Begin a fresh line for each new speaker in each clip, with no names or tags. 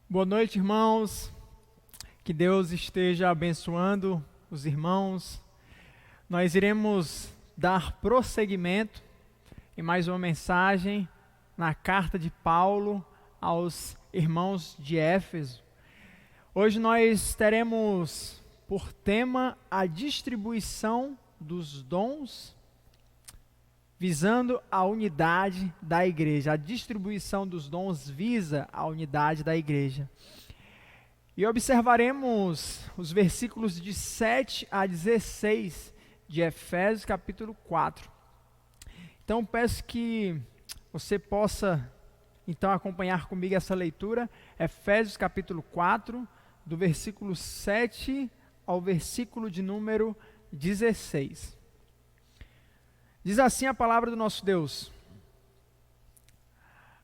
Boa noite, irmãos. Que Deus esteja abençoando os irmãos. Nós iremos dar prosseguimento em mais uma mensagem na carta de Paulo aos irmãos de Éfeso. Hoje nós teremos por tema a distribuição dos dons, visando a unidade da igreja. A distribuição dos dons visa a unidade da igreja. E observaremos os versículos de 7 a 16 de Efésios capítulo 4. Então peço que você possa então acompanhar comigo essa leitura, Efésios capítulo 4, do versículo 7 ao versículo de número 16. Diz assim a palavra do nosso Deus: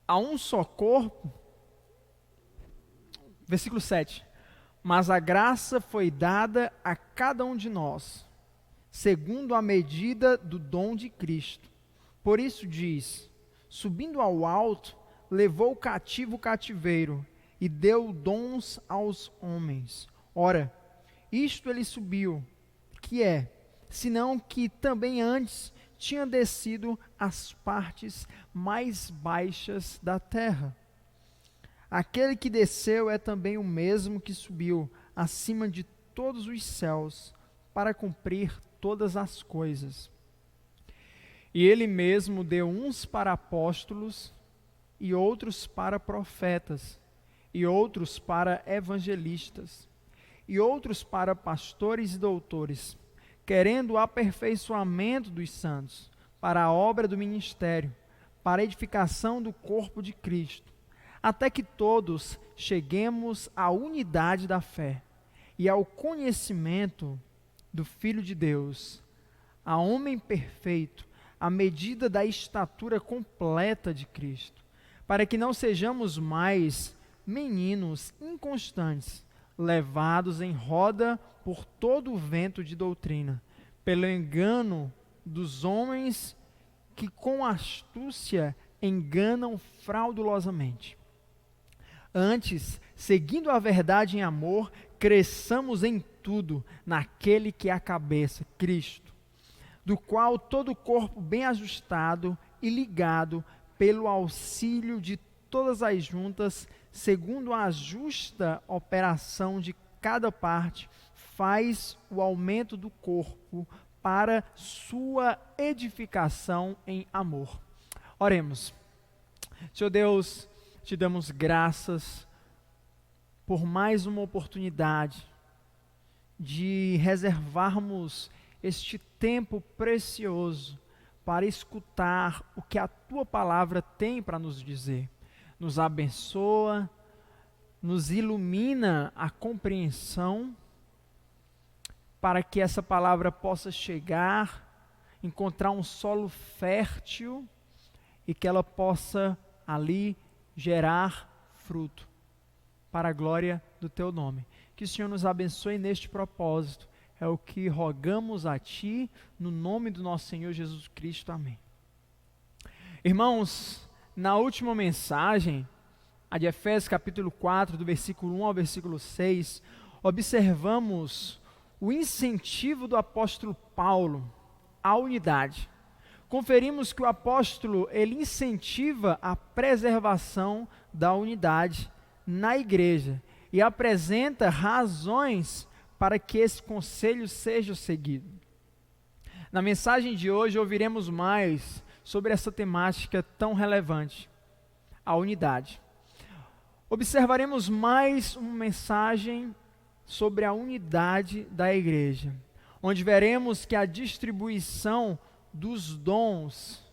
há um só corpo, versículo 7, mas a graça foi dada a cada um de nós, segundo a medida do dom de Cristo. Por isso diz: subindo ao alto, levou cativo o cativeiro, e deu dons aos homens. Ora, isto ele subiu, que é, senão que também antes tinha descido às partes mais baixas da terra. Aquele que desceu é também o mesmo que subiu acima de todos os céus, para cumprir todas as coisas. E ele mesmo deu uns para apóstolos, e outros para profetas, e outros para evangelistas, e outros para pastores e doutores, querendo o aperfeiçoamento dos santos, para a obra do ministério, para a edificação do corpo de Cristo, até que todos cheguemos à unidade da fé e ao conhecimento do Filho de Deus, a homem perfeito, à medida da estatura completa de Cristo, para que não sejamos mais meninos inconstantes, levados em roda por todo o vento de doutrina, pelo engano dos homens que com astúcia enganam fraudulosamente. Antes, seguindo a verdade em amor, cresçamos em tudo naquele que é a cabeça, Cristo, do qual todo o corpo bem ajustado e ligado pelo auxílio de todas as juntas, segundo a justa operação de cada parte, faz o aumento do corpo para sua edificação em amor. Oremos. Senhor Deus, te damos graças por mais uma oportunidade de reservarmos este tempo precioso para escutar o que a Tua palavra tem para nos dizer. Nos abençoa, nos ilumina a compreensão, para que essa palavra possa chegar, encontrar um solo fértil e que ela possa ali gerar fruto para a glória do Teu nome. Que o Senhor nos abençoe neste propósito. É o que rogamos a Ti, no nome do nosso Senhor Jesus Cristo. Amém. Irmãos, na última mensagem, a de Efésios capítulo 4, do versículo 1 ao versículo 6, observamos o incentivo do apóstolo Paulo à unidade. Conferimos que o apóstolo, ele incentiva a preservação da unidade na igreja e apresenta razões para que esse conselho seja seguido. Na mensagem de hoje ouviremos mais sobre essa temática tão relevante, a unidade. Observaremos mais uma mensagem sobre a unidade da igreja, onde veremos que a distribuição dos dons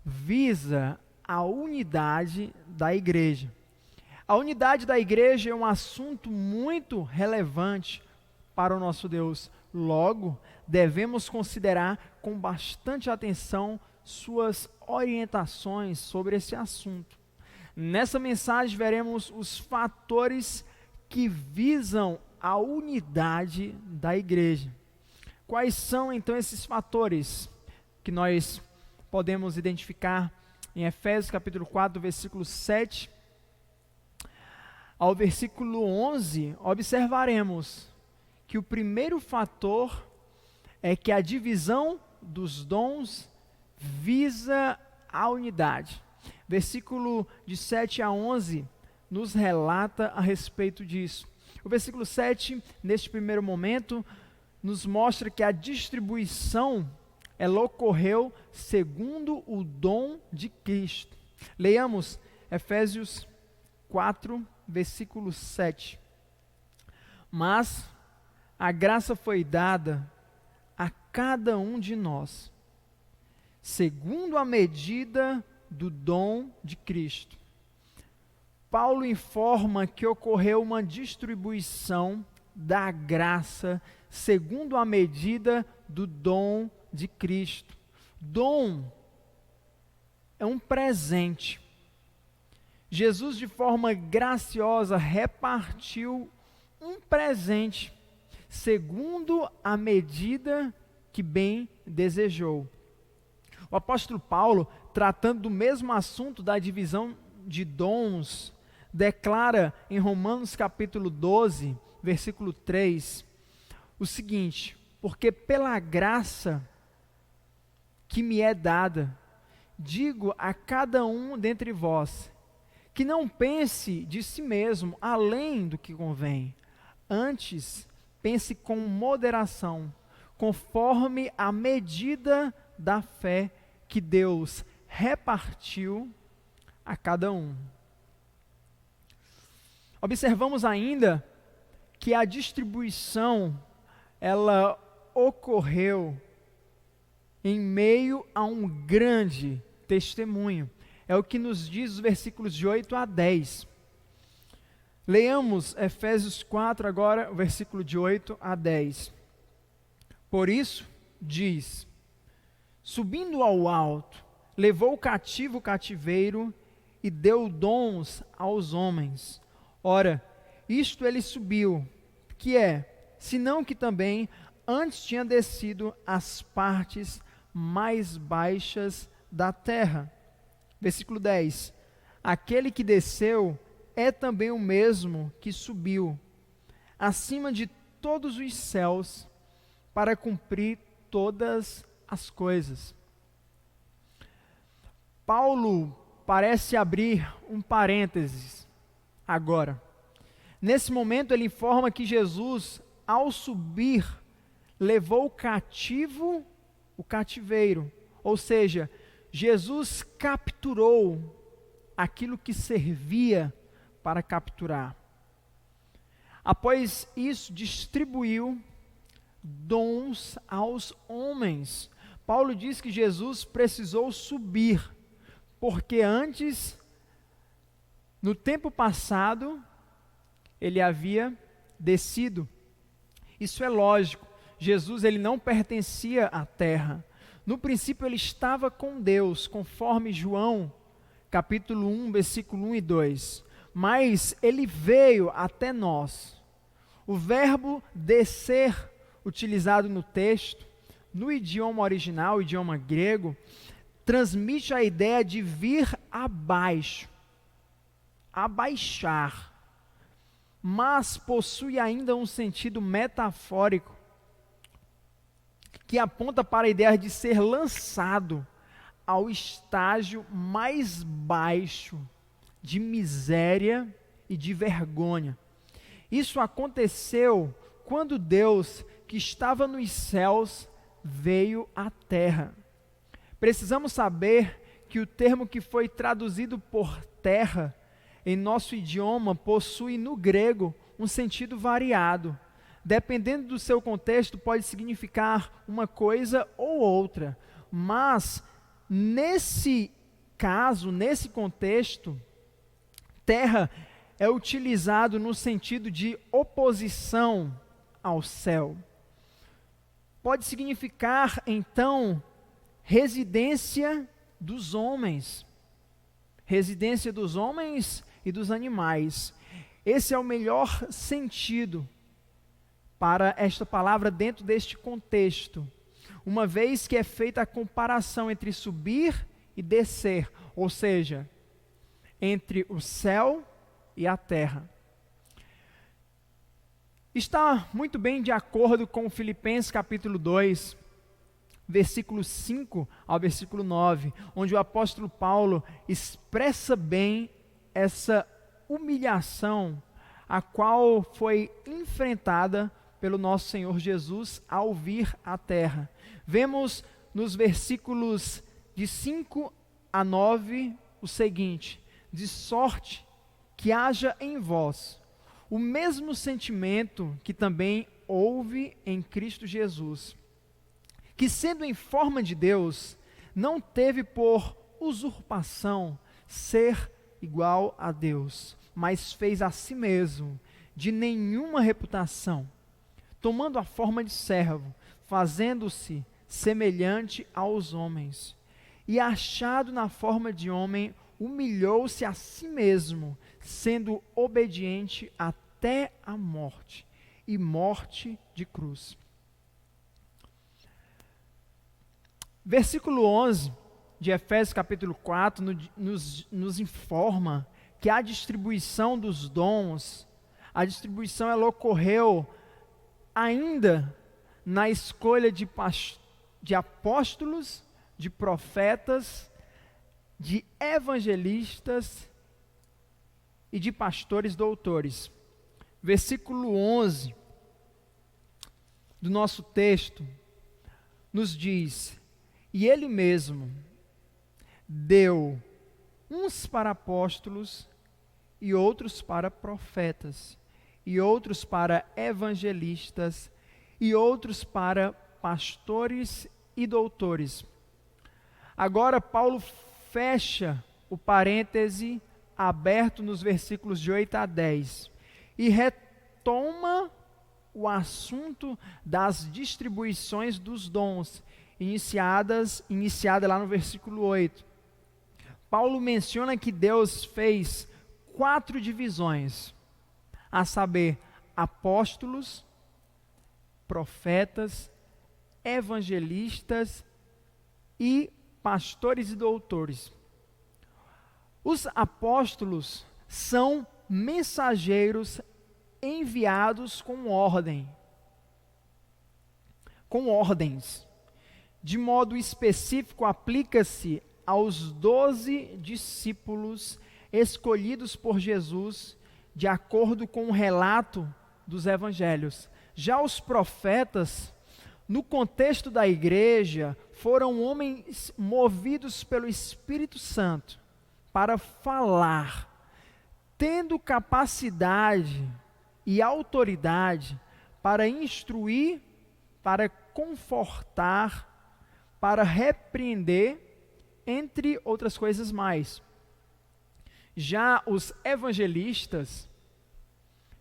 visa a unidade da igreja. A unidade da igreja é um assunto muito relevante para o nosso Deus. Logo, devemos considerar com bastante atenção suas orientações sobre esse assunto. Nessa mensagem veremos os fatores que visam a unidade da igreja. Quais são então esses fatores que nós podemos identificar em Efésios capítulo 4, versículo 7 ao versículo 11, observaremos que o primeiro fator é que a divisão dos dons visa a unidade. Versículo de 7 a 11 nos relata a respeito disso. O versículo 7, neste primeiro momento, nos mostra que a distribuição ela ocorreu segundo o dom de Cristo. Leiamos Efésios 4, versículo 7. Mas a graça foi dada a cada um de nós, segundo a medida do dom de Cristo. Paulo informa que ocorreu uma distribuição da graça segundo a medida do dom de Cristo. Dom é um presente. Jesus, de forma graciosa, repartiu um presente segundo a medida que bem desejou. O apóstolo Paulo, tratando do mesmo assunto da divisão de dons, declara em Romanos capítulo 12, versículo 3, o seguinte: porque pela graça que me é dada, digo a cada um dentre vós, que não pense de si mesmo além do que convém, antes pense com moderação, conforme a medida da fé que Deus repartiu a cada um. Observamos ainda que a distribuição, ela ocorreu em meio a um grande testemunho. É o que nos diz os versículos de 8 a 10. Leamos Efésios 4 agora, o versículo de 8 a 10. Por isso, diz: subindo ao alto, levou cativo o cativeiro e deu dons aos homens. Ora, isto ele subiu, que é, senão que também antes tinha descido às partes mais baixas da terra. Versículo 10. Aquele que desceu é também o mesmo que subiu acima de todos os céus para cumprir todas as coisas. Paulo parece abrir um parênteses agora. Nesse momento ele informa que Jesus, ao subir, levou cativo o cativeiro, ou seja, Jesus capturou aquilo que servia para capturar. Após isso, distribuiu dons aos homens. Paulo diz que Jesus precisou subir, porque antes, no tempo passado, ele havia descido. Isso é lógico. Jesus ele não pertencia à terra. No princípio ele estava com Deus, conforme João, capítulo 1, versículo 1 e 2. Mas ele veio até nós. O verbo descer, utilizado no texto, no idioma original, idioma grego, transmite a ideia de vir abaixo, abaixar, mas possui ainda um sentido metafórico, que aponta para a ideia de ser lançado ao estágio mais baixo de miséria e de vergonha. Isso aconteceu quando Deus, que estava nos céus, veio à terra. Precisamos saber que o termo que foi traduzido por terra, em nosso idioma, possui no grego um sentido variado. Dependendo do seu contexto, pode significar uma coisa ou outra. Mas, nesse caso, nesse contexto, terra é utilizado no sentido de oposição ao céu. Pode significar, então, residência dos homens. Residência dos homens e dos animais. Esse é o melhor sentido para esta palavra dentro deste contexto, uma vez que é feita a comparação entre subir e descer, ou seja, entre o céu e a terra. Está muito bem de acordo com Filipenses capítulo 2, versículo 5 ao versículo 9, onde o apóstolo Paulo expressa bem essa humilhação a qual foi enfrentada pelo nosso Senhor Jesus ao vir à terra. Vemos nos versículos de 5 a 9 o seguinte: de sorte que haja em vós o mesmo sentimento que também houve em Cristo Jesus, que sendo em forma de Deus, não teve por usurpação ser igual a Deus, mas fez a si mesmo de nenhuma reputação, tomando a forma de servo, fazendo-se semelhante aos homens, e achado na forma de homem, humilhou-se a si mesmo, sendo obediente até a morte, e morte de cruz. Versículo 11 de Efésios capítulo 4 nos informa que a distribuição dos dons, a distribuição ela ocorreu ainda na escolha de apóstolos, de profetas, de evangelistas e de pastores doutores. Versículo 11 do nosso texto nos diz: e ele mesmo deu uns para apóstolos, e outros para profetas, e outros para evangelistas, e outros para pastores e doutores. Agora Paulo fecha o parêntese aberto nos versículos de 8 a 10 e retoma o assunto das distribuições dos dons, iniciada lá no versículo 8. Paulo menciona que Deus fez 4 divisões, a saber, apóstolos, profetas, evangelistas e pastores e doutores. Os apóstolos são mensageiros enviados com ordens. De modo específico, aplica-se aos 12 discípulos escolhidos por Jesus, de acordo com o relato dos evangelhos. Já os profetas, no contexto da igreja, foram homens movidos pelo Espírito Santo para falar, tendo capacidade e autoridade para instruir, para confortar, para repreender, entre outras coisas mais. Já os evangelistas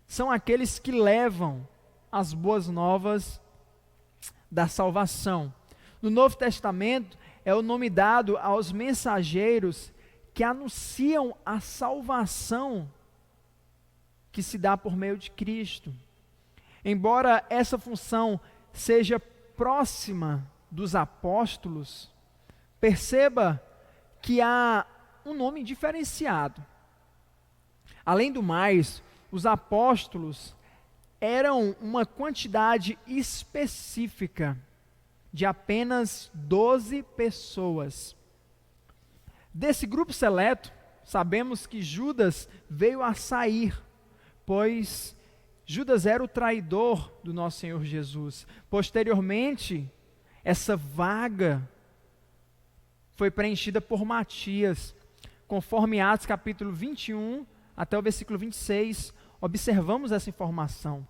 são aqueles que levam as boas novas da salvação. No Novo Testamento é o nome dado aos mensageiros que anunciam a salvação que se dá por meio de Cristo. Embora essa função seja próxima dos apóstolos, perceba que há um nome diferenciado. Além do mais, os apóstolos eram uma quantidade específica de apenas 12 pessoas. Desse grupo seleto, sabemos que Judas veio a sair, pois Judas era o traidor do nosso Senhor Jesus. Posteriormente, essa vaga foi preenchida por Matias. Conforme Atos capítulo 21 até o versículo 26, observamos essa informação.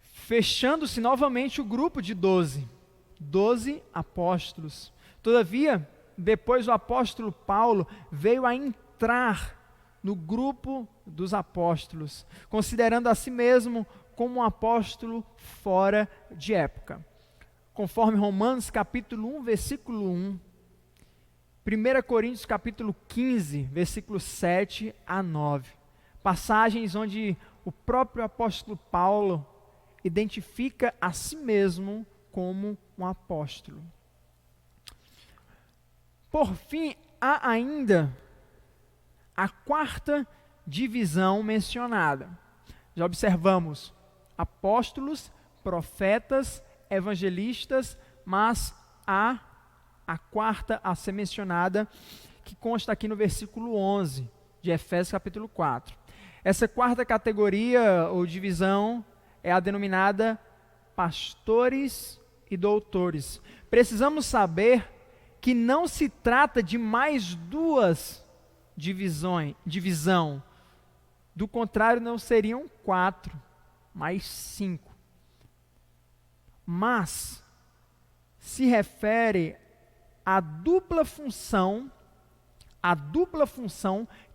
Fechando-se novamente o grupo de 12 apóstolos. Todavia, depois o apóstolo Paulo veio a entrar no grupo dos apóstolos, considerando a si mesmo como um apóstolo fora de época. Conforme Romanos capítulo 1, versículo 1, 1 Coríntios capítulo 15, versículos 7 a 9. Passagens onde o próprio apóstolo Paulo identifica a si mesmo como um apóstolo. Por fim, há ainda a 4ª divisão mencionada. Já observamos apóstolos, profetas, evangelistas, mas há a quarta a ser mencionada, que consta aqui no versículo 11 de Efésios capítulo 4. Essa quarta categoria ou divisão é a denominada pastores e doutores. Precisamos saber que não se trata de mais duas divisão. Do contrário, não seriam 4, mas 5. Mas se refere à dupla função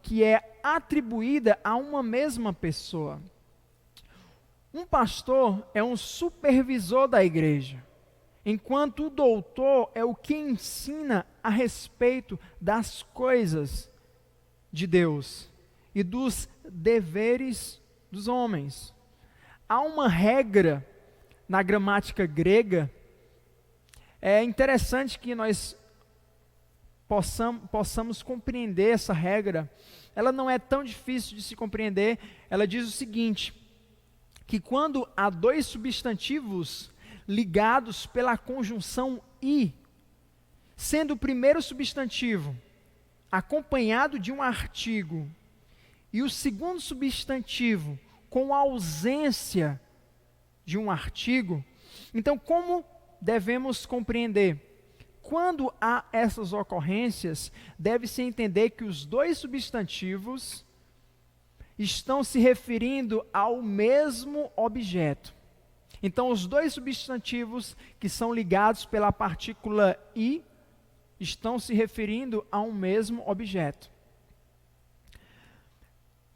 que é atribuída a uma mesma pessoa. Um pastor é um supervisor da igreja, enquanto o doutor é o que ensina a respeito das coisas de Deus e dos deveres dos homens. Há uma regra na gramática grega. É interessante que nós possamos compreender essa regra. Ela não é tão difícil de se compreender. Ela diz o seguinte, que quando há dois substantivos ligados pela conjunção "e", sendo o primeiro substantivo acompanhado de um artigo e o segundo substantivo com ausência de um artigo, então como devemos compreender? Quando há essas ocorrências, deve-se entender que os dois substantivos estão se referindo ao mesmo objeto. Então, os dois substantivos que são ligados pela partícula "e" estão se referindo a um mesmo objeto.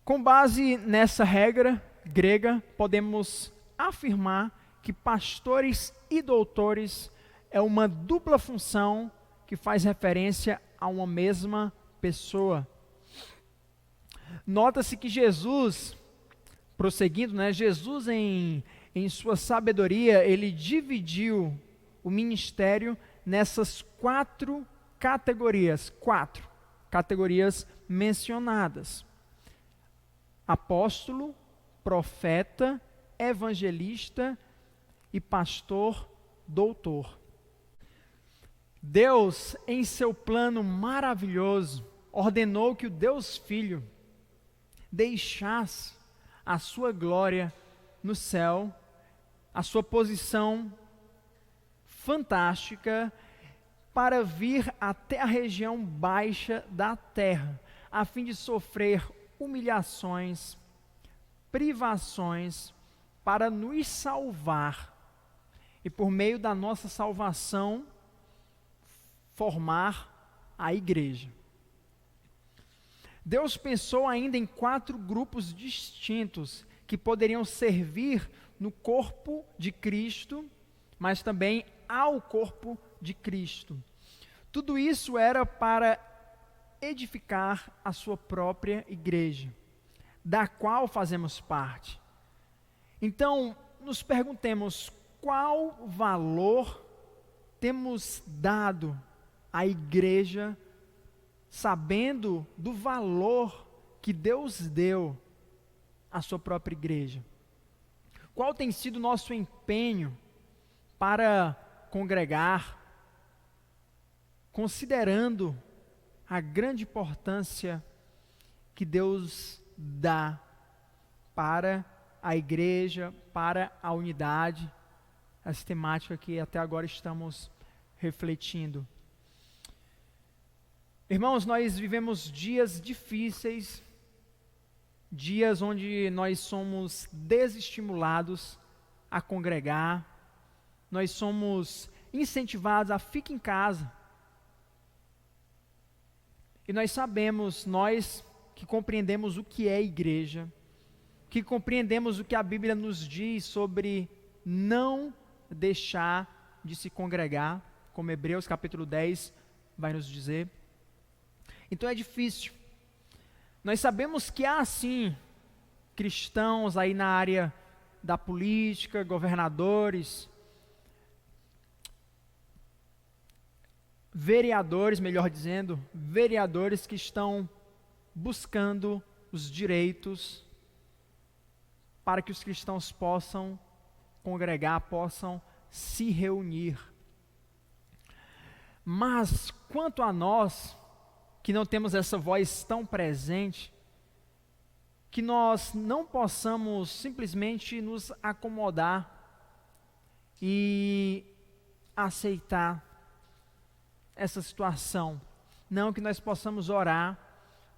Com base nessa regra grega, podemos afirmar que pastores e doutores é uma dupla função que faz referência a uma mesma pessoa. Nota-se que Jesus, prosseguindo, Jesus em sua sabedoria, ele dividiu o ministério nessas quatro categorias mencionadas: apóstolo, profeta, evangelista e pastor, doutor. Deus, em seu plano maravilhoso, ordenou que o Deus Filho deixasse a sua glória no céu, a sua posição fantástica, para vir até a região baixa da terra, a fim de sofrer humilhações, privações, para nos salvar, e por meio da nossa salvação, formar a igreja. Deus pensou ainda em 4 grupos distintos que poderiam servir no corpo de Cristo, mas também ao corpo de Cristo. Tudo isso era para edificar a sua própria igreja, da qual fazemos parte. Então, nos perguntemos qual valor temos dado à igreja, sabendo do valor que Deus deu à sua própria igreja. Qual tem sido o nosso empenho para congregar, considerando a grande importância que Deus dá para a igreja, para a unidade, essa temática que até agora estamos refletindo. Irmãos, nós vivemos dias difíceis, dias onde nós somos desestimulados a congregar, nós somos incentivados a ficar em casa. E nós sabemos, nós que compreendemos o que é igreja, que compreendemos o que a Bíblia nos diz sobre não deixar de se congregar, como Hebreus capítulo 10 vai nos dizer. Então é difícil. Nós sabemos que há sim cristãos aí na área da política, governadores, vereadores, melhor dizendo, vereadores que estão buscando os direitos para que os cristãos possam congregar, possam se reunir. Mas, quanto a nós, que não temos essa voz tão presente, que nós não possamos simplesmente nos acomodar e aceitar essa situação. Não, que nós possamos orar,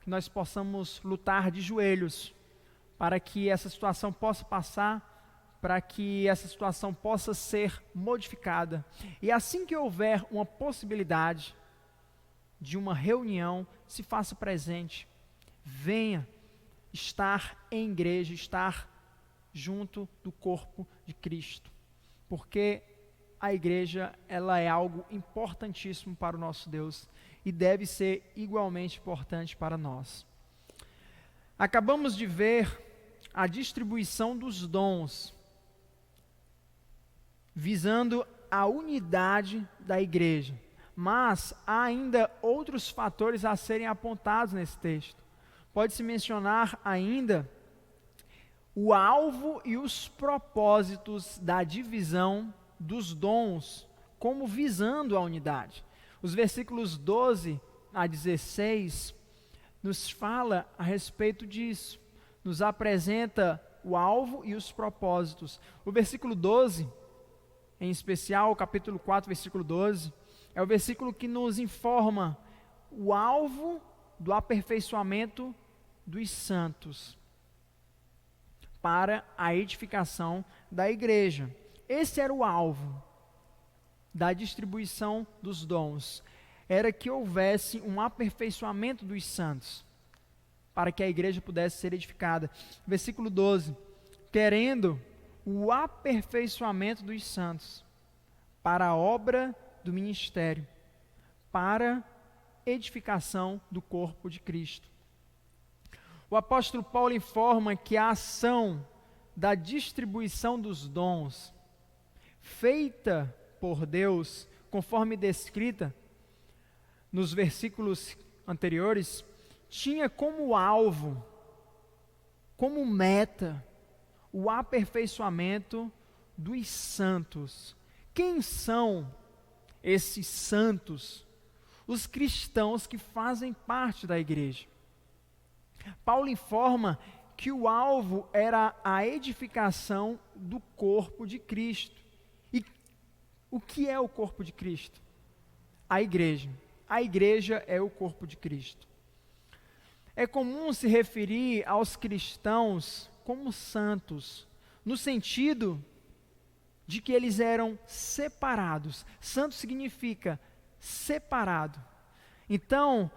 que nós possamos lutar de joelhos, para que essa situação possa passar, para que essa situação possa ser modificada. E assim que houver uma possibilidade de uma reunião, se faça presente. Venha estar em igreja, estar junto do corpo de Cristo. Porque a igreja, ela é algo importantíssimo para o nosso Deus e deve ser igualmente importante para nós. Acabamos de ver a distribuição dos dons, visando a unidade da igreja. Mas há ainda outros fatores a serem apontados nesse texto. Pode-se mencionar ainda o alvo e os propósitos da divisão dos dons, como visando a unidade. Os versículos 12 a 16 nos fala a respeito disso, nos apresenta o alvo e os propósitos. O versículo 12, em especial, o capítulo 4, versículo 12, é o versículo que nos informa o alvo do aperfeiçoamento dos santos para a edificação da igreja. Esse era o alvo da distribuição dos dons. Era que houvesse um aperfeiçoamento dos santos, para que a igreja pudesse ser edificada. Versículo 12, querendo o aperfeiçoamento dos santos, para a obra do ministério, para edificação do corpo de Cristo. O apóstolo Paulo informa que a ação da distribuição dos dons, feita por Deus, conforme descrita nos versículos anteriores, tinha como alvo, como meta, o aperfeiçoamento dos santos. Quem são esses santos? Os cristãos que fazem parte da igreja. Paulo informa que o alvo era a edificação do corpo de Cristo. E o que é o corpo de Cristo? A igreja. A igreja é o corpo de Cristo. É comum se referir aos cristãos como santos, no sentido de que eles eram separados. Santo significa separado. Então,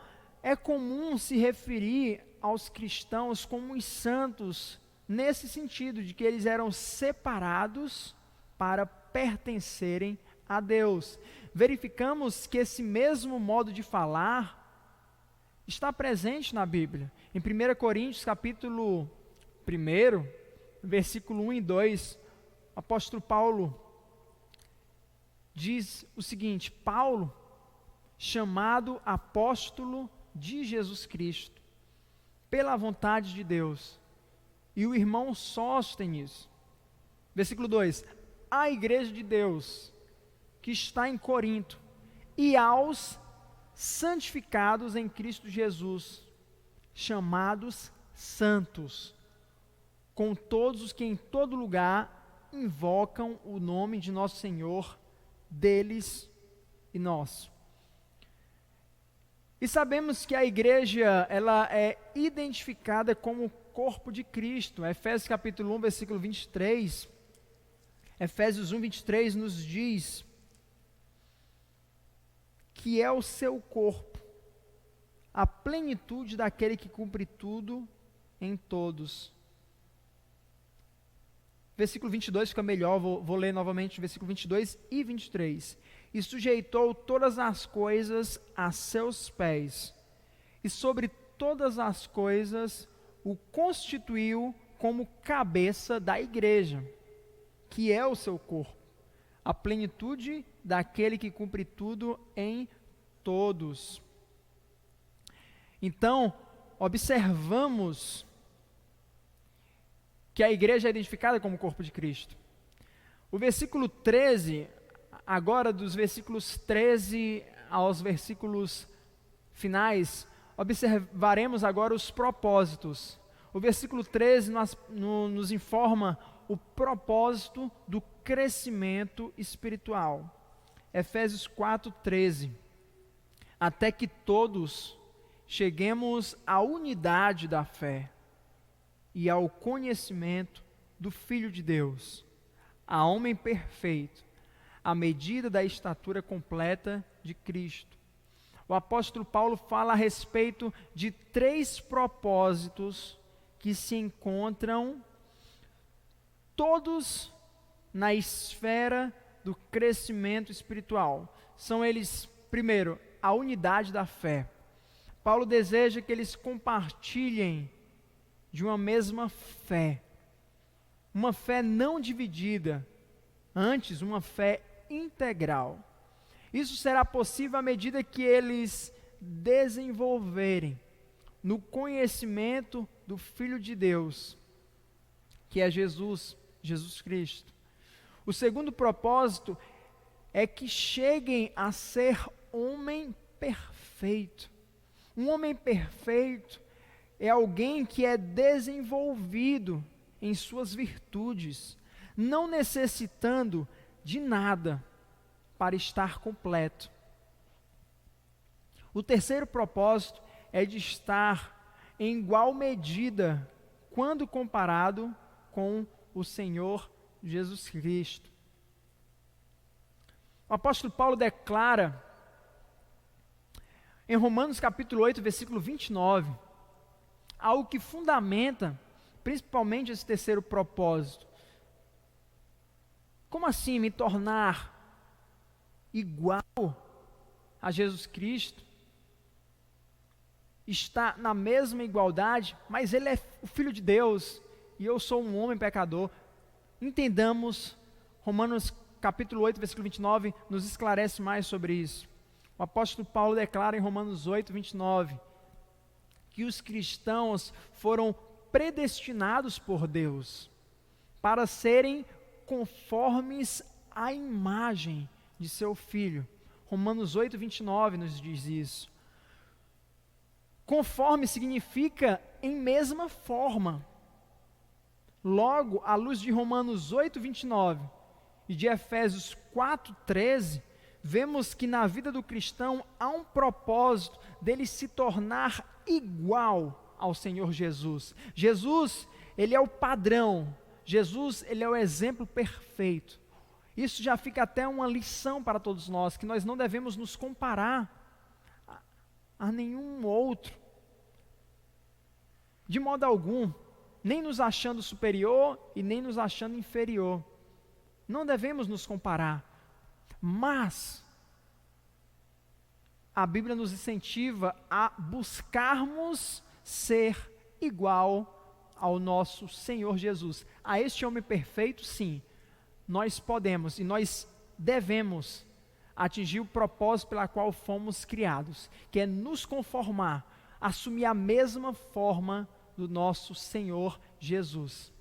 é comum se referir aos cristãos como os santos, nesse sentido de que eles eram separados para pertencerem a Deus. Verificamos que esse mesmo modo de falar está presente na Bíblia. Em 1 Coríntios, capítulo 1, versículo 1 e 2, o apóstolo Paulo diz o seguinte: Paulo, chamado apóstolo de Jesus Cristo, pela vontade de Deus, e o irmão Sóstenes. Versículo 2, a igreja de Deus, que está em Corinto, e aos santificados em Cristo Jesus, chamados santos, com todos os que em todo lugar invocam o nome de nosso Senhor, deles e nosso. E sabemos que a igreja, ela é identificada como o corpo de Cristo. Efésios capítulo 1, versículo 23, Efésios 1, 23 nos diz que é o seu corpo, a plenitude daquele que cumpre tudo em todos. Versículo 22 fica melhor, vou ler novamente o versículo 22 e 23. E sujeitou todas as coisas a seus pés, e sobre todas as coisas o constituiu como cabeça da igreja, que é o seu corpo, a plenitude daquele que cumpre tudo em todos. Então, observamos que a igreja é identificada como o corpo de Cristo. O versículo 13, agora dos versículos 13 aos versículos finais, observaremos agora os propósitos. O versículo 13 nos informa o propósito do crescimento espiritual. Efésios 4:13. Até que todos cheguemos à unidade da fé e ao conhecimento do Filho de Deus, a homem perfeito, à medida da estatura completa de Cristo. O apóstolo Paulo fala a respeito de 3 propósitos que se encontram todos na esfera do crescimento espiritual. São eles, primeiro, a unidade da fé. Paulo deseja que eles compartilhem de uma mesma fé. Uma fé não dividida, antes uma fé integral. Isso será possível à medida que eles desenvolverem no conhecimento do Filho de Deus, que é Jesus Cristo. O segundo propósito é que cheguem a ser homem perfeito. Um homem perfeito é alguém que é desenvolvido em suas virtudes, não necessitando de nada para estar completo. O terceiro propósito é de estar em igual medida quando comparado com o Senhor Jesus Cristo. O apóstolo Paulo declara em Romanos capítulo 8, versículo 29, algo que fundamenta principalmente esse terceiro propósito. Como assim me tornar igual a Jesus Cristo? Está na mesma igualdade, mas ele é o Filho de Deus e eu sou um homem pecador. Entendamos, Romanos capítulo 8, versículo 29, nos esclarece mais sobre isso. O apóstolo Paulo declara em Romanos 8, 29, que os cristãos foram predestinados por Deus para serem conformes à imagem de seu Filho. Romanos 8, 29 nos diz isso. Conforme significa em mesma forma. Logo, à luz de Romanos 8, 29 e de Efésios 4, 13, vemos que na vida do cristão há um propósito dele se tornar igual ao Senhor Jesus. Jesus, ele é o padrão. Jesus, ele é o exemplo perfeito. Isso já fica até uma lição para todos nós, que nós não devemos nos comparar a nenhum outro, de modo algum, nem nos achando superior e nem nos achando inferior. Não devemos nos comparar, mas a Bíblia nos incentiva a buscarmos ser igual ao nosso Senhor Jesus. A este homem perfeito, sim, nós podemos e nós devemos atingir o propósito pela qual fomos criados, que é nos conformar, assumir a mesma forma do nosso Senhor Jesus.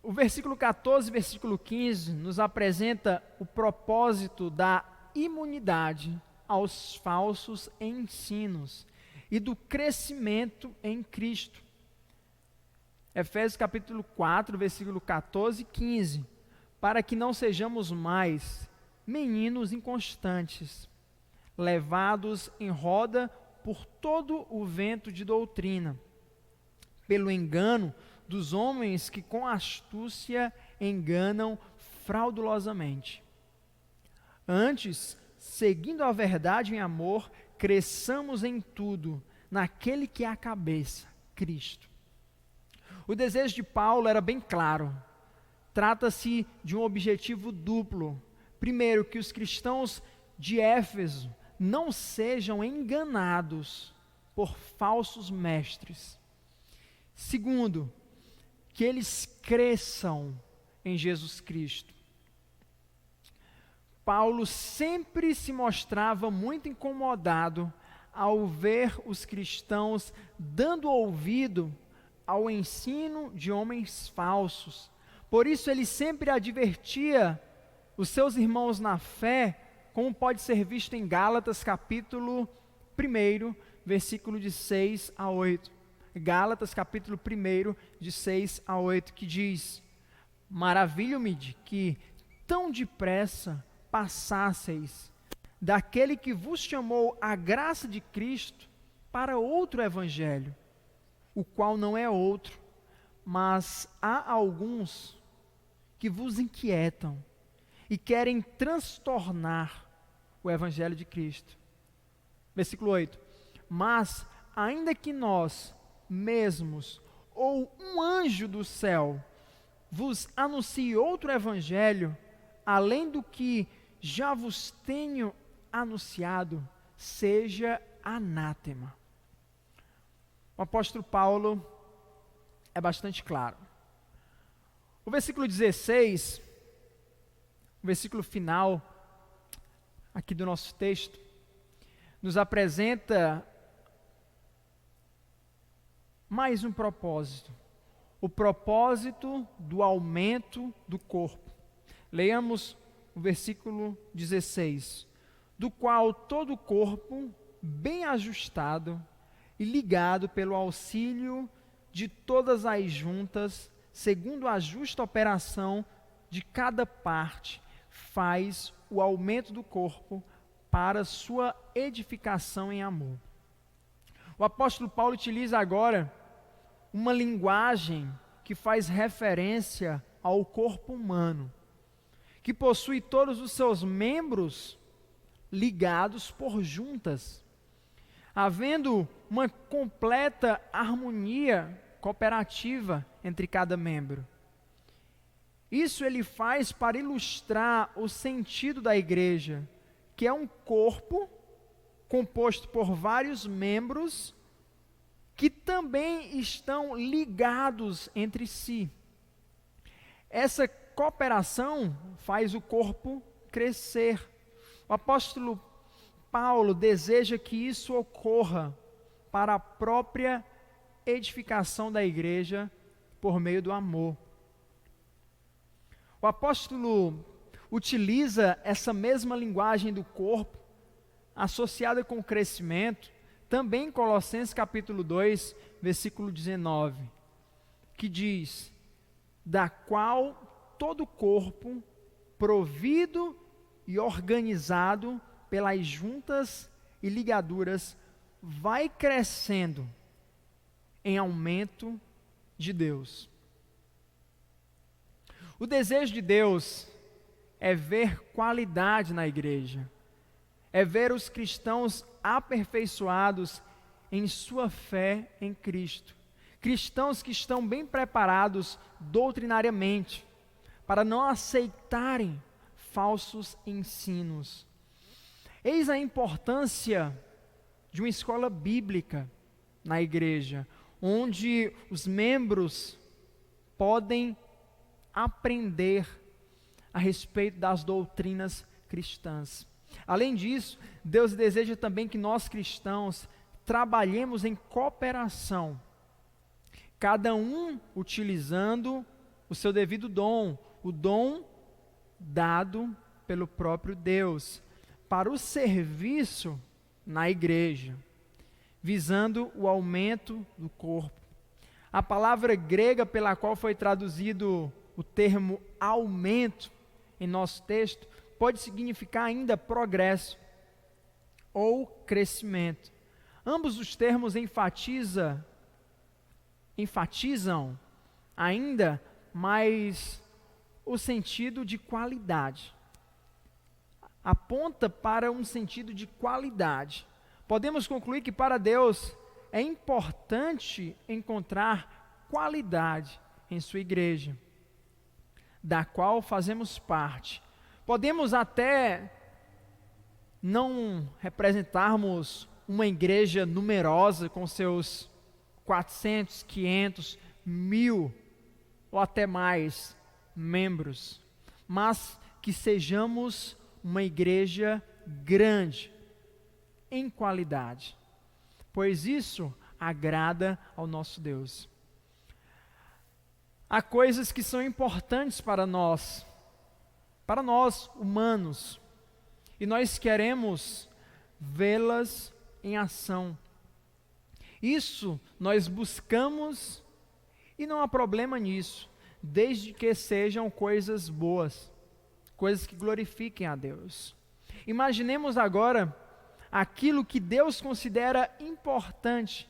O versículo 14 e versículo 15 nos apresenta o propósito da imunidade aos falsos ensinos e do crescimento em Cristo. Efésios capítulo 4, versículo 14 e 15, para que não sejamos mais meninos inconstantes, levados em roda por todo o vento de doutrina, pelo engano dos homens que com astúcia enganam fraudulosamente. Antes, seguindo a verdade em amor, cresçamos em tudo, naquele que é a cabeça, Cristo. O desejo de Paulo era bem claro. Trata-se de um objetivo duplo. Primeiro, que os cristãos de Éfeso não sejam enganados por falsos mestres. Segundo, que eles cresçam em Jesus Cristo. Paulo sempre se mostrava muito incomodado ao ver os cristãos dando ouvido ao ensino de homens falsos. Por isso ele sempre advertia os seus irmãos na fé, como pode ser visto em Gálatas capítulo 1, versículo de 6 a 8. Gálatas capítulo 1, de 6 a 8, que diz: maravilho-me de que tão depressa passasseis daquele que vos chamou a graça de Cristo para outro evangelho, o qual não é outro, mas há alguns que vos inquietam e querem transtornar o evangelho de Cristo. Versículo 8. Mas, ainda que nós mesmos, ou um anjo do céu, vos anuncie outro evangelho, além do que já vos tenho anunciado, seja anátema. O apóstolo Paulo é bastante claro. O versículo 16, o versículo final aqui do nosso texto, nos apresenta mais um propósito. O propósito do aumento do corpo. Leiamos o versículo 16. Do qual todo o corpo, bem ajustado e ligado pelo auxílio de todas as juntas, segundo a justa operação de cada parte, faz o aumento do corpo para sua edificação em amor. O apóstolo Paulo utiliza agora uma linguagem que faz referência ao corpo humano, que possui todos os seus membros ligados por juntas, havendo uma completa harmonia cooperativa entre cada membro. Isso ele faz para ilustrar o sentido da igreja, que é um corpo composto por vários membros que também estão ligados entre si. Essa cooperação faz o corpo crescer. O apóstolo Paulo deseja que isso ocorra para a própria edificação da igreja por meio do amor. O apóstolo utiliza essa mesma linguagem do corpo, associada com o crescimento, também em Colossenses capítulo 2, versículo 19, que diz: da qual todo o corpo, provido e organizado pelas juntas e ligaduras, vai crescendo em aumento de Deus. O desejo de Deus é ver qualidade na igreja, é ver os cristãos aperfeiçoados em sua fé em Cristo. Cristãos que estão bem preparados doutrinariamente para não aceitarem falsos ensinos. Eis a importância de uma escola bíblica na igreja, onde os membros podem aprender a respeito das doutrinas cristãs. Além disso, Deus deseja também que nós cristãos trabalhemos em cooperação, cada um utilizando o seu devido dom, o dom dado pelo próprio Deus, para o serviço na igreja, visando o aumento do corpo. A palavra grega pela qual foi traduzido o termo aumento em nosso texto pode significar ainda progresso ou crescimento. Ambos os termos enfatizam ainda mais o sentido de qualidade. Aponta para um sentido de qualidade. Podemos concluir que para Deus é importante encontrar qualidade em sua igreja, da qual fazemos parte. Podemos até não representarmos uma igreja numerosa com seus 400, 500, 1000 ou até mais membros, mas que sejamos uma igreja grande em qualidade, pois isso agrada ao nosso Deus. há coisas que são importantes para nós humanos, e nós queremos vê-las em ação. Isso nós buscamos e não há problema nisso, desde que sejam coisas boas, coisas que glorifiquem a Deus. Imaginemos agora aquilo que Deus considera importante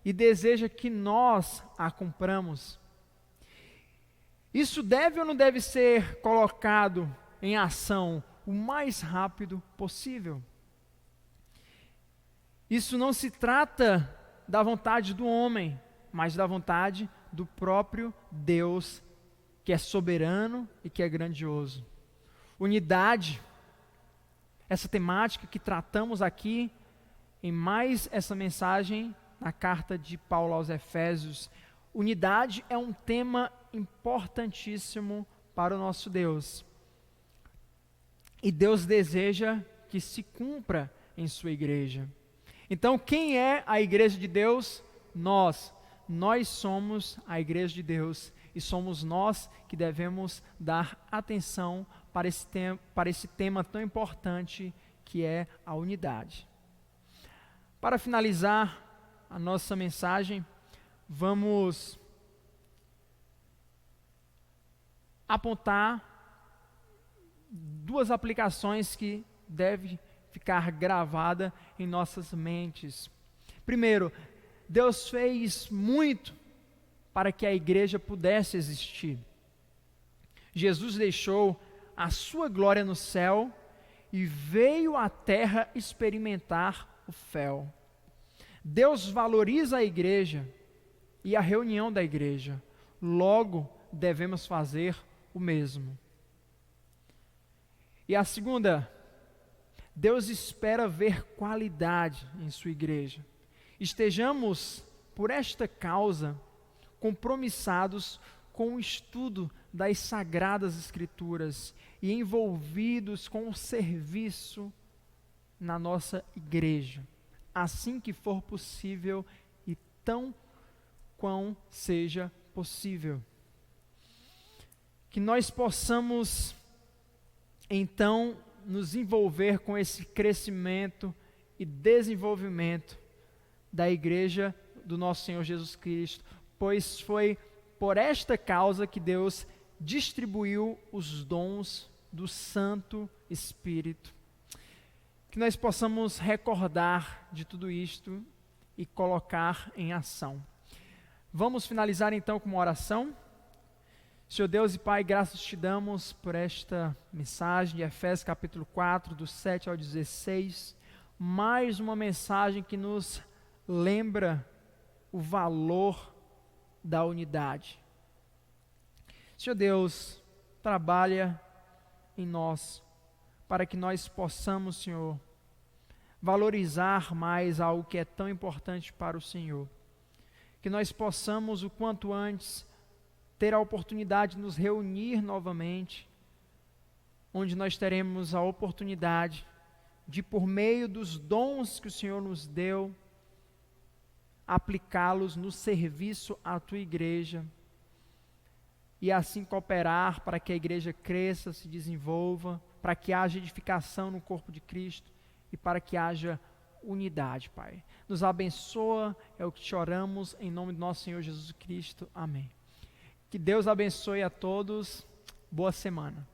e deseja que nós a cumpramos. Isso deve ou não deve ser colocado em ação o mais rápido possível? Isso não se trata da vontade do homem, mas da vontade do próprio Deus, que é soberano e que é grandioso. Unidade, essa temática que tratamos aqui em mais essa mensagem na carta de Paulo aos Efésios. Unidade é um tema importantíssimo para o nosso Deus. E Deus deseja que se cumpra em sua igreja. Então, quem é a igreja de Deus? Nós somos a igreja de Deus e somos nós que devemos dar atenção para esse tema tão importante que é a unidade. Para finalizar a nossa mensagem, vamos apontar duas aplicações que devem ficar gravadas em nossas mentes. Primeiro, Deus fez muito para que a igreja pudesse existir. Jesus deixou a sua glória no céu e veio à terra experimentar o fel. Deus valoriza a igreja e a reunião da igreja. Logo, devemos fazer o mesmo. E a segunda, Deus espera ver qualidade em sua igreja. Estejamos, por esta causa, compromissados com o estudo das Sagradas Escrituras e envolvidos com o serviço na nossa igreja, assim que for possível e tão quão seja possível. Que nós possamos, então, nos envolver com esse crescimento e desenvolvimento da igreja do nosso Senhor Jesus Cristo, pois foi por esta causa que Deus distribuiu os dons do Santo Espírito. Que nós possamos recordar de tudo isto e colocar em ação. Vamos finalizar então com uma oração. Senhor Deus e Pai, graças te damos por esta mensagem de Efésios capítulo 4, do 7 ao 16. Mais uma mensagem que nos lembra o valor da unidade. Senhor Deus, trabalha em nós, para que nós possamos, Senhor, valorizar mais algo que é tão importante para o Senhor. Que nós possamos, o quanto antes, ter a oportunidade de nos reunir novamente, onde nós teremos a oportunidade de, por meio dos dons que o Senhor nos deu, aplicá-los no serviço à tua igreja e assim cooperar para que a igreja cresça, se desenvolva, para que haja edificação no corpo de Cristo e para que haja unidade, Pai. Nos abençoa, é o que te oramos em nome do nosso Senhor Jesus Cristo. Amém. Que Deus abençoe a todos. Boa semana.